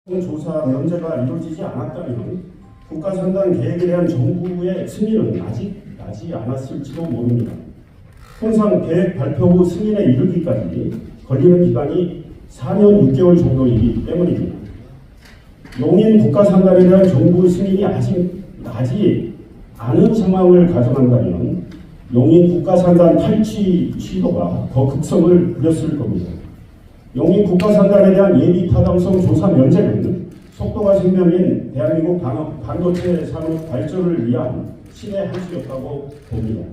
조사 면제가 이루어지지 않았다면 국가선단 계획에 대한 정부의 승인은 아직 나지 않았을지도 모릅니다. 통상 계획 발표 후 승인에 이르기까지 걸리는 기간이 4년 6개월 정도이기 때문입니다. 용인 국가선단에 대한 정부 승인이 아직 나지 않은 상황을 가정한다면 용인 국가선단 탈취 시도가 더 극성을 부렸을 겁니다. 용인 국가선단에 대한 예비 타당성 조사 면제는 속도가 생명인 대한민국 반도체 산업 발전을 위한 신의 한 수였다고 봅니다.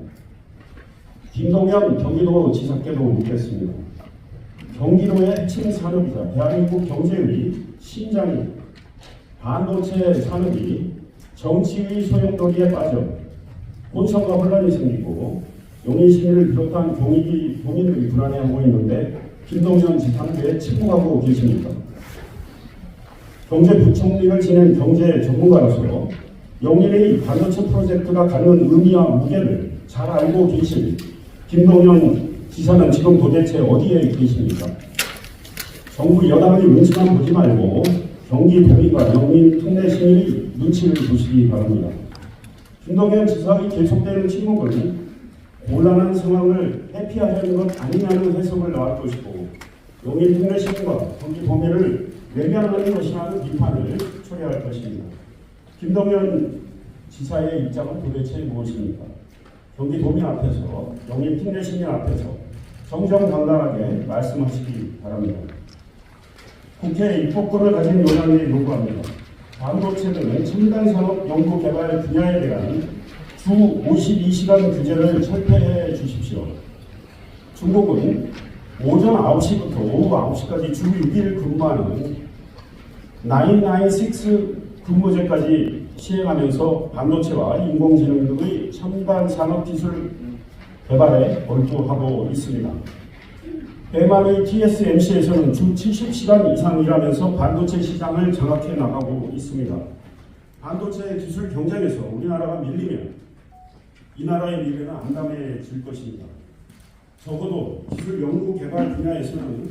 김동연 경기도지사께도 묻겠습니다. 경기도의 핵심 산업이자 대한민국 경제의 심장인 반도체 산업이 정치의 소용돌이에 빠져 혼선과 혼란이 생기고 용인 시민을 비롯한 도민들이 불안해하고 있는데 김동연 지사는 왜 침묵하고 계십니까? 경제부총리를 지낸 경제 전문가로서 용인의 반도체 프로젝트가 갖는 의미와 무게를 잘 알고 계신 김동연 지사는 지금 도대체 어디에 계십니까? 정부 여당의 눈치만 보지 말고 경기도민과 용인 특례 시민의 눈치를 보시기 바랍니다. 김동연 지사의 계속되는 침묵은 곤란한 상황을 회피하려는 것 아니냐는 해석을 나올 것이고 용인 특례 시민과 경기도민을 외면하는 것이라는 비판을 초래할 것입니다. 김동연 지사의 입장은 도대체 무엇입니까? 경기도민 앞에서 용인 특례 시민 앞에서 정정당당하게 말씀하시기 바랍니다. 국회 입법권을 가진 여당이 요구합니다. 반도체 등 첨단산업 연구개발 분야에 대한 주 52시간 규제를 철폐해 주십시오. 중국은 오전 9시부터 오후 9시까지 주 6일 근무하는 996 근무제까지 시행하면서 반도체와 인공지능 등의 첨단 산업 기술 개발에 몰두하고 있습니다. 대만의 TSMC에서는 주 70시간 이상 일하면서 반도체 시장을 장악해 나가고 있습니다. 반도체 기술 경쟁에서 우리나라가 밀리면 이 나라의 미래는 암담해질 것입니다. 적어도 기술 연구 개발 분야에서는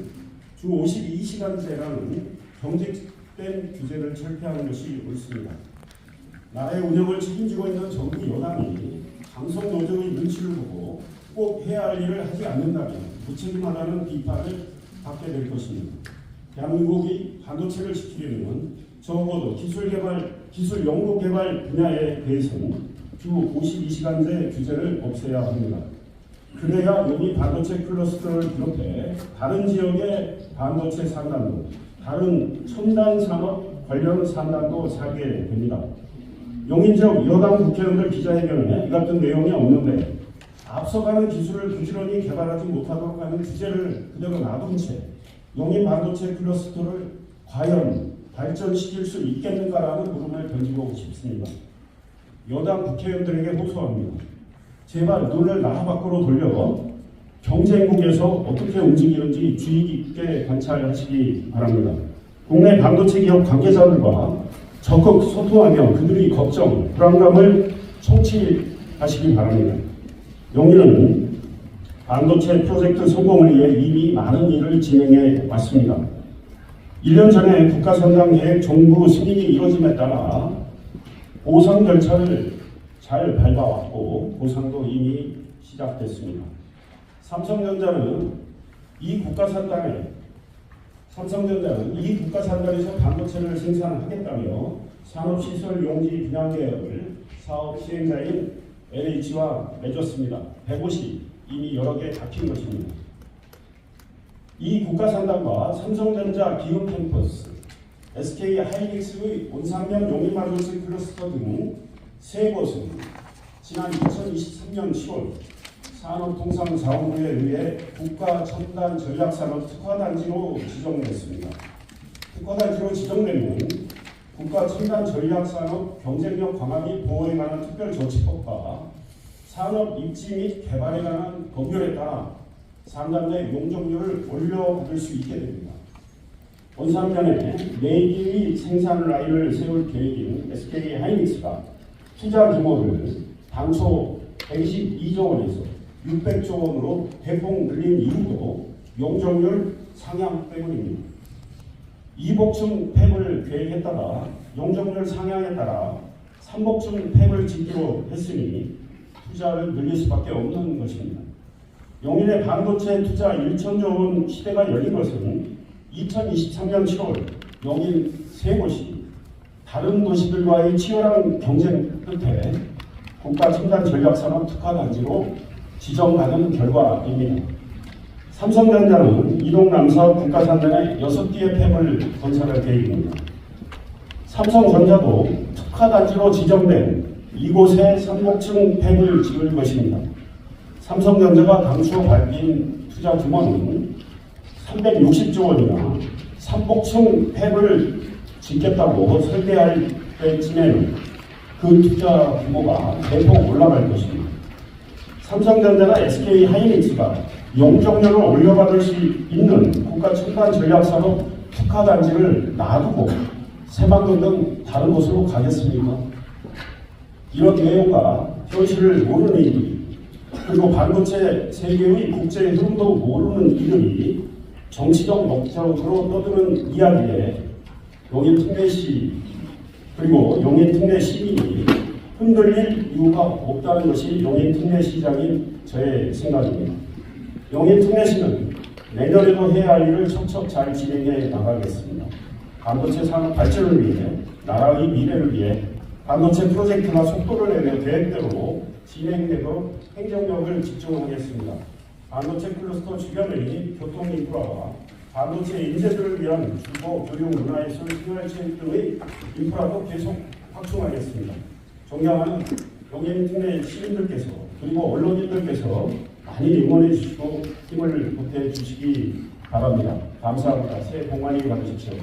주 52시간제라는 경직된 규제를 철폐하는 것이 옳습니다. 나라의 운영을 책임지고 있는 정부 여당이 방송 노조의 눈치를 보고 꼭 해야 할 일을 하지 않는다면 무책임하다는 비판을 받게 될 것입니다. 대한민국이 반도체를 지키려면 적어도 기술 연구 개발 분야에 대해서는 주 52시간제 규제를 없애야 합니다. 그래야 용인 반도체 클러스터를 비롯해 다른 지역의 반도체 산단도, 다른 첨단 산업 관련 산단도 살게 됩니다. 용인 지역 여당 국회의원들 기자회견에 이 같은 내용이 없는데 앞서가는 기술을 부지런히 개발하지 못하도록 하는 규제를 그대로 놔둔 채 용인 반도체 클러스터를 과연 발전시킬 수 있겠는가라는 물음을 던지고 싶습니다. 여당 국회의원들에게 호소합니다. 제발 눈을 나라 밖으로 돌려 경쟁국에서 어떻게 움직이는지 주의 깊게 관찰하시기 바랍니다. 국내 반도체 기업 관계자들과 적극 소통하며 그들의 걱정, 불안감을 청취하시기 바랍니다. 용인은 반도체 프로젝트 성공을 위해 이미 많은 일을 진행해 왔습니다. 1년 전에 국가선단 계획 정부 승인이 이루어짐에 따라 보상 절차를 잘 밟아왔고 보상도 이미 시작됐습니다. 삼성전자는 이 국가선단에서 반도체를 생산하겠다며 산업시설 용지 분양 계약을 사업 시행자인 LH와 맺었습니다. 150이 이미 여러 개 잡힌 것입니다. 이 국가선단과 삼성전자 기업 캠퍼스, SK 하이닉스의 온산면 용인 반도체 클러스터 등 세 곳은 지난 2023년 10월 산업통상자원부에 의해 국가첨단전략산업 특화단지로 지정됐습니다. 특화단지로 지정되면 국가첨단전략산업 경쟁력 강화 및 보호에 관한 특별조치법과 산업 입지 및 개발에 관한 법률에 따라 상단의 용적률을 올려받을 수 있게 됩니다. 온산면에 4개의 생산 라인을 세울 계획인 SK 하이닉스가 투자 규모를 당초 122조 원에서 600조 원으로 대폭 늘린 이유도 용적률 상향 때문입니다. 이복층 폐을 계획했다가 용적률 상향에 따라 삼복층 폐을 짓기로 했으니 투자를 늘릴 수밖에 없는 것입니다. 용인의 반도체 투자 1천조 원 시대가 열린 것은 2023년 7월 용인 세 곳이 다른 도시들과의 치열한 경쟁 끝에 국가 첨단 전략산업 특화단지로 지정받은 결과입니다. 삼성전자는 이동 남사업 국가산단에 6개의 팹을 건설할 계획입니다. 삼성전자도 특화단지로 지정된 이곳에 삼복층 팹을 지을 것입니다. 삼성전자가 당초 밝힌 투자 규모는 360조 원이나 삼복층 팹을 짓겠다고 설계할 때쯤에는 그 투자 규모가 대폭 올라갈 것입니다. 삼성전자나 SK하이닉스가 용적률을 올려받을 수 있는 국가 첨단 전략산업 특화단지를 놔두고 새만금 등 다른 곳으로 가겠습니까? 이런 내용과 현실을 모르는 이들이, 그리고 반도체 세계의 국제 흐름도 모르는 이들이 정치적 목적으로 떠드는 이야기에 용인 특례시 그리고 용인 특례 시민이 흔들릴 이유가 없다는 것이 용인 특례시장인 저의 생각입니다. 용인 특례시는 내년에도 해야 할 일을 척척 잘 진행해 나가겠습니다. 반도체 산업 발전을 위해, 나라의 미래를 위해 반도체 프로젝트가 속도를 내며 계획대로 진행되도록 행정력을 집중하겠습니다. 반도체 클러스터 주변의 교통 인프라와 반도체 인재들을 위한 주거, 교육, 문화예술, 생활체육 등의 인프라도 계속 확충하겠습니다. 존경하는 용인 특례 시민들께서 그리고 언론인들께서 많이 응원해 주시고 힘을 보태 주시기 바랍니다. 감사합니다. 새해 복 많이 받으십시오.